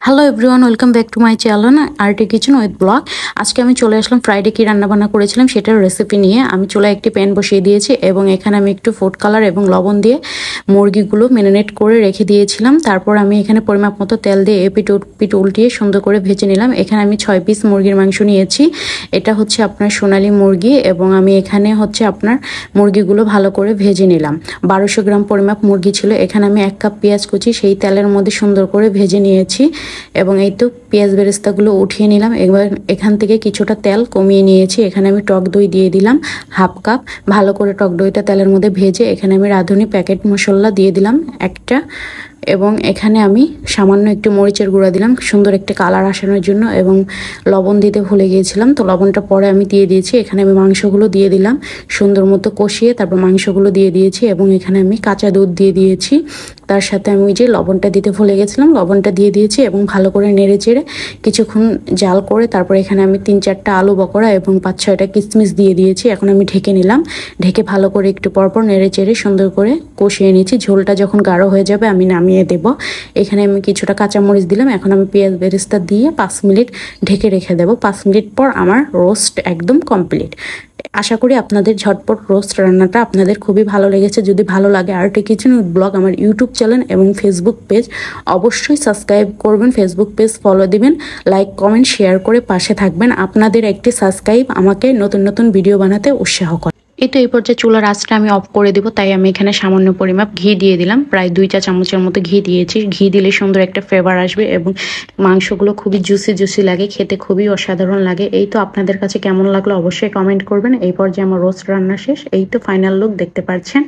Hello everyone, welcome back to my channel RT kitchen with blog. আজকে আমি চলে আসলাম Friday কি রান্নাবান্না করেছিলাম সেটার রেসিপি নিয়ে। আমি চুলায় একটি প্যান বসিয়ে দিয়েছি এবং এখানে আমি একটু ফুড কালার এবং লবণ দিয়ে মুরগিগুলো ম্যারিনেট করে রেখে দিয়েছিলাম। তারপর আমি এখানে পরিমাপ মতো তেল দিয়ে পিট উল্টিয়ে সুন্দর করে ভেজে নিলাম। এখানে আমি 6 পিস মুরগির মাংস নিয়েছি। এটা হচ্ছে আপনার সোনালী মুরগি এবং আমি এখানে হচ্ছে আপনার মুরগিগুলো ভালো করে ভেজে নিলাম। 1200 গ্রাম পরিমাপ মুরগি ছিল। এখানে আমি 1 কাপ পেঁয়াজ কুচি সেই তেলের মধ্যে সুন্দর করে ভেজে নিয়েছি এবং এই তো পেঁয়াজ বেরেস্তাগুলো উঠিয়ে নিলাম। এবার এখান থেকে কিছুটা তেল কমিয়ে নিয়েছি। এখানে আমি টক দই দিয়ে দিলাম হাফ কাপ। ভালো করে টক দইটা তেলের মধ্যে ভেজে এখানে আমি রাঁধুনি প্যাকেট মশলা দিয়ে দিলাম একটা, এবং এখানে আমি সামান্য একটু মরিচের গুঁড়া দিলাম সুন্দর একটা কালার আসানোর জন্য, এবং লবণ দিতে ভুলে গিয়েছিলাম, তো লবণটা পরে আমি দিয়ে দিয়েছি। এখানে আমি মাংসগুলো দিয়ে দিলাম সুন্দর মতো কষিয়ে, তারপর মাংসগুলো দিয়ে দিয়েছি এবং এখানে আমি কাঁচা দুধ দিয়ে দিয়েছি। তার সাথে আমি যে লবণটা দিতে ভুলে গেছিলাম লবণটা দিয়ে দিয়েছি এবং ভালো করে নেড়ে চেড়ে কিছুক্ষণ জাল করে তারপর এখানে আমি 3-4টা আলু বকরা এবং 5-6টা কিশমিশ দিয়ে দিয়েছি। এখন আমি ঢেকে নিলাম। ঢেকে ভালো করে একটু পরপর নেড়ে চেড়ে সুন্দর করে কষিয়ে নিয়েছি। ঝোলটা যখন গাঢ় হয়ে যাবে আমি নামিয়ে দেব। এখানে আমি কিছুটা কাঁচামরিচ দিলাম। এখন আমি পেঁয়াজ বেরেস্তা দিয়ে 5 মিনিট ঢেকে রেখে দেব। 5 মিনিট পর আমার রোস্ট একদম কমপ্লিট। আশা করি আপনাদের ঝটপট রোস্ট রান্নাটা আপনাদের খুবই ভালো লেগেছে। যদি ভালো লাগে আরটি কিচেন উইথ ব্লগ আমার ইউটিউব চ্যানেল এবং ফেসবুক পেজ অবশ্যই সাবস্ক্রাইব করবেন, ফেসবুক পেজ ফলো দিবেন, লাইক কমেন্ট শেয়ার করে পাশে থাকবেন। আপনাদের একটি সাবস্ক্রাইব আমাকে নতুন নতুন ভিডিও বানাতে উৎসাহ করে। এই পর্যায়ে চুলার আঁচটা আমি অফ করে দিব, তাই আমি এখানে সামান্য পরিমাপ ঘি দিয়ে দিলাম। প্রায় 2 চা চামচের মতো ঘি দিয়েছি। ঘি দিলে সুন্দর একটা ফ্লেভার আসবে এবং মাংসগুলো খুবই জুসি লাগে, খেতে খুবই অসাধারণ লাগে। এই তো আপনাদের কাছে কেমন লাগলো অবশ্যই কমেন্ট করবেন। এই পর্যায়ে আমার রোস্ট রান্না শেষ। এই তো ফাইনাল লুক দেখতে পাচ্ছেন।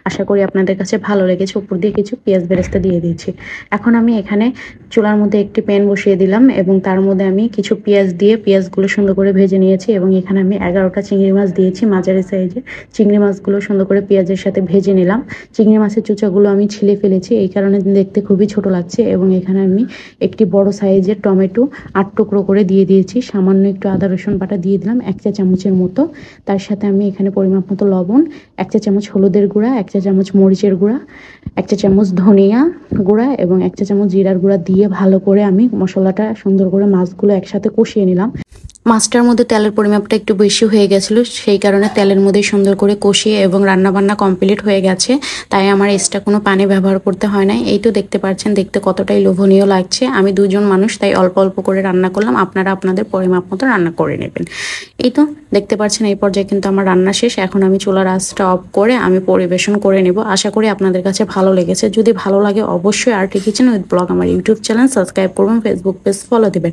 আশা করি আপনাদের কাছে ভালো লেগেছে। উপর দিয়ে কিছু পেঁয়াজ বেরেস্তা দিয়ে দিয়েছি। এখন আমি এখানে চুলার মধ্যে একটি প্যান বসিয়ে দিলাম এবং তার মধ্যে আমি কিছু পেঁয়াজ দিয়ে পেঁয়াজগুলো সুন্দর করে ভেজে নিয়েছি এবং এখানে আমি 11টা চিংড়ি মাছ দিয়েছি মাঝারি সাইজে। চিংড়ি মাছগুলো সুন্দর করে পেঁয়াজের সাথে ভেজে নিলাম। চিংড়ি মাছের চোচাগুলো আমি ছিলে ফেলেছি, এই কারণে দেখতে খুবই ছোট লাগছে। এবং এখানে আমি একটি বড় সাইজের টমেটো 8 টুকরো করে দিয়ে দিয়েছি। সামান্য একটু আদা রসুন বাটা দিয়ে দিলাম 1 চা চামচের মতো। তার সাথে আমি এখানে পরিমাপ মতো লবণ, 1 চা চামচ হলুদের গুঁড়া, 1 চা চামচ মরিচের গুঁড়া, 1 চা চামচ ধনিয়া গুঁড়া এবং 1 চা চামচ জিরার গুঁড়া দিয়ে ভালো করে আমি মশলাটা সুন্দর করে মাছগুলো একসাথে কষিয়ে নিলাম। মাছটার মধ্যে তেলের পরিমাপটা একটু বেশি হয়ে গেছিলো, সেই কারণে তেলের মধ্যে সুন্দর করে কষিয়ে এবং রান্নাবান্না কমপ্লিট হয়ে গেছে, তাই আমার এক্সট্রা কোনো পানি ব্যবহার করতে হয় না। এই তো দেখতে পাচ্ছেন, দেখতে কতটাই লোভনীয় লাগছে। আমি 2 জন মানুষ তাই অল্প অল্প করে রান্না করলাম, আপনারা আপনাদের পরিমাপ মতো রান্না করে নেবেন। এই তো দেখতে পাচ্ছেন এই পর্যায়ে কিন্তু আমার রান্না শেষ। এখন আমি চুলার আঁচটা অফ করে আমি পরিবেশন করে নেব। আশা করি আপনাদের কাছে ভালো লেগেছে। যদি ভালো লাগে অবশ্যই আরটি কিচেন উইথ ব্লগ আমার ইউটিউব চ্যানেল সাবস্ক্রাইব করবেন, ফেসবুক পেজ ফলো দিবেন,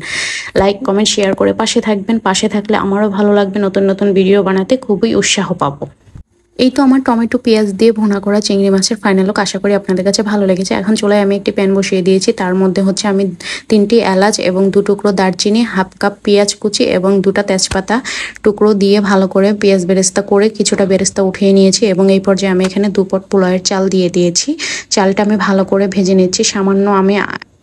লাইক কমেন্ট শেয়ার করে পাশে থাকবেন। পাশে থাকলে আমারও ভালো লাগবে, নতুন নতুন ভিডিও বানাতে খুবই উৎসাহ পাবো। এই তো আমার টমেটো পেঁয়াজ দিয়ে ভুনা করা চিংড়ি মাছের ফাইনাল লুক। আশা করি আপনাদের কাছে ভালো লেগেছে। এখন চুলায় আমি একটি প্যান বসিয়ে দিয়েছি। তার মধ্যে হচ্ছে আমি 3টি এলাচ এবং 2 টুকরো দারচিনি, হাফ কাপ পেঁয়াজ কুচি এবং 2টা তেজপাতা টুকরো দিয়ে ভালো করে পেঁয়াজ বেরেস্তা করে কিছুটা বেরেস্তা উঠিয়ে নিয়েছি এবং এই পর্যায়ে আমি এখানে 2 পট পোলাওয়ের চাল দিয়ে দিয়েছি। চালটা আমি ভালো করে ভেজে নিচ্ছি। সামান্য আমি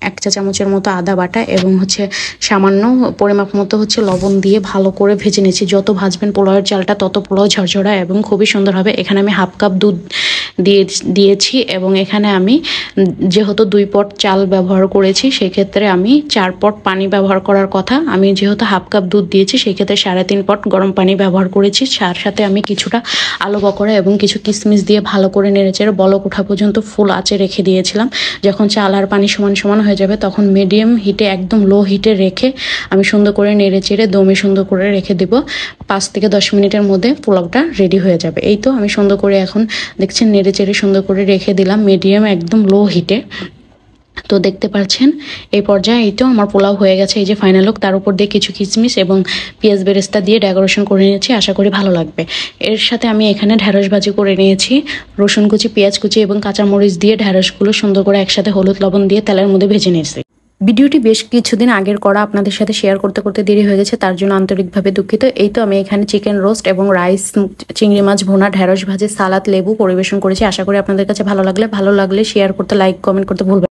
1 চা চামচের মতো আদা বাটা এবং হচ্ছে সামান্য পরিমাপ মতো হচ্ছে লবণ দিয়ে ভালো করে ভেজে নিয়েছি। যত ভাজবেন পোলাওয়ের চালটা তত পোলাও ঝরঝরা এবং খুবই সুন্দর হবে। এখানে আমি হাফ কাপ দুধ দিয়েছি এবং এখানে আমি যেহেতু 2 পট চাল ব্যবহার করেছি সেক্ষেত্রে আমি 4 পট পানি ব্যবহার করার কথা। আমি যেহেতু হাফ কাপ দুধ দিয়েছি সেক্ষেত্রে 3.5 পট গরম পানি ব্যবহার করেছি। তার সাথে আমি কিছুটা আলু বকরা এবং কিছু কিশমিশ দিয়ে ভালো করে নেড়েচেড়ে বলক ওঠা পর্যন্ত ফুল আঁচে রেখে দিয়েছিলাম। যখন চাল আর পানি সমান সমান হয়ে যাবে তখন মিডিয়াম হিটে একদম লো হিটে রেখে আমি সুন্দর করে নেড়ে চেড়ে দমে সুন্দর করে রেখে দেব। 5 থেকে 10 মিনিটের মধ্যে পোলাওটা রেডি হয়ে যাবে। এই তো আমি সুন্দর করে এখন দেখছেন নেড়ে চেড়ে সুন্দর করে রেখে দিলাম মিডিয়াম একদম লো হিটে। তো দেখতে পাচ্ছেন এই পর্যায়ে এই তো আমার পোলাও হয়ে গেছে। এই যে ফাইনাল লুক। তার উপর দিয়ে কিছু কিশমিশ এবং পেঁয়াজ বেরেস্তা দিয়ে ডেকোরেশন করে নিয়েছি। আশা করি ভালো লাগবে। এর সাথে আমি এখানে ঢ্যাঁড়স ভাজি করে নিয়েছি। রসুন কুচি, পেঁয়াজ কুচি এবং কাঁচামরিচ দিয়ে ঢ্যাঁড়সগুলো সুন্দর করে একসাথে হলুদ লবণ দিয়ে তেলের মধ্যে ভেজে নিয়েছি। ভিডিওটি বেশ কিছুদিন আগের করা, আপনাদের সাথে শেয়ার করতে করতে দেরি হয়ে গেছে, তার জন্য আন্তরিকভাবে দুঃখিত। এই তো আমি এখানে চিকেন রোস্ট এবং রাইস, চিংড়ি মাছ ভুনা, ঢ্যাঁড়স ভাজি, সালাদ, লেবু পরিবেশন করেছি। আশা করি আপনাদের কাছে ভালো লাগলে শেয়ার করতে, লাইক কমেন্ট করতে ভুলবেন।